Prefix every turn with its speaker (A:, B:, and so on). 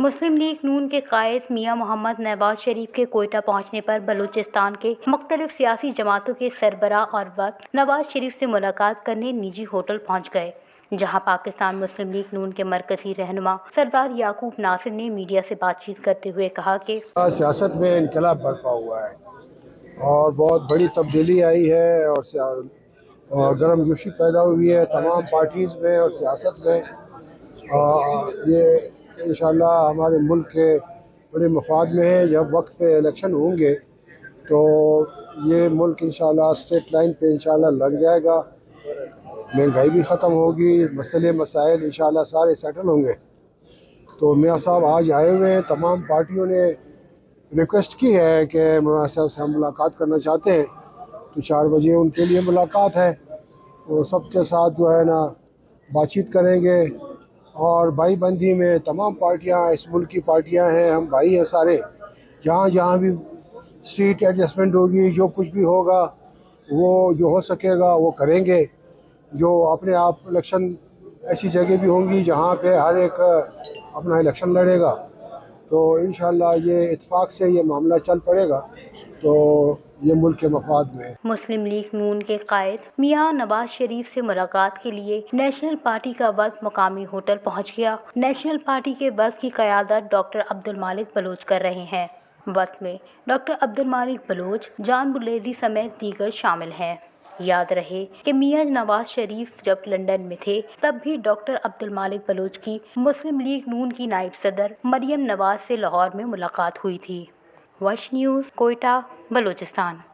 A: मुस्लिम league नून के कायद मियां मोहम्मद नवाज शरीफ के कोयटा पहुंचने पर बलूचिस्तान के मुख्तलिफ सियासी जमातों के सरबराह और वक्त नवाज शरीफ से मुलाकात करने निजी होटल पहुंच गए, जहां पाकिस्तान मुस्लिम लीग नून के मरकजी रहनुमा सरदार याकूब नासिर ने मीडिया से बातचीत करते हुए कहा कि
B: सियासत में इनकलाब बरपा हुआ है और बहुत बड़ी तब्दीली आई है और गर्म जोशी पैदा हुई है तमाम पार्टीज़ में और सियासत में। ये इंशाल्लाह हमारे मुल्क के बड़े मफाद में है। जब वक्त पे इलेक्शन होंगे तो ये मुल्क इंशाल्लाह स्ट्रेट लाइन पे इंशाल्लाह लग जाएगा, महंगाई भी ख़त्म होगी, मसले मसाइल इंशाल्लाह सारे सेटल होंगे। तो मियाँ साहब आज आए हुए हैं, तमाम पार्टियों ने रिक्वेस्ट की है कि मियाँ साहब से हम मुलाकात करना चाहते हैं, तो 4 बजे उनके लिए मुलाकात है। वो सबके साथ जो है ना बातचीत करेंगे और भाई बंदी में तमाम पार्टियां इस मुल्क की पार्टियां हैं, हम भाई हैं सारे। जहाँ जहाँ भी सीट एडजस्टमेंट होगी, जो कुछ भी होगा वो जो हो सकेगा वो करेंगे। जो अपने आप इलेक्शन ऐसी जगह भी होंगी जहाँ पे हर एक अपना इलेक्शन लड़ेगा, तो इंशाल्लाह ये इत्तेफाक से ये मामला चल पड़ेगा, तो ये मुल्क के मफाद में है।
A: मुस्लिम लीग नून के कायद मियां नवाज शरीफ से मुलाकात के लिए नेशनल पार्टी का वफ्द मुकामी होटल पहुंच गया। नेशनल पार्टी के वफ्द की क़यादत डॉक्टर अब्दुल मालिक बलोच कर रहे हैं। वफ्द में डॉक्टर अब्दुल मालिक बलोच, जान बुलेदी समेत दीगर शामिल हैं। याद रहे कि मियां नवाज शरीफ जब लंदन में थे तब भी डॉक्टर अब्दुल मालिक बलोच की मुस्लिम लीग नून की नायब सदर मरियम नवाज से लाहौर में मुलाकात हुई थी। वश न्यूज़, कोयटा, बलूचिस्तान।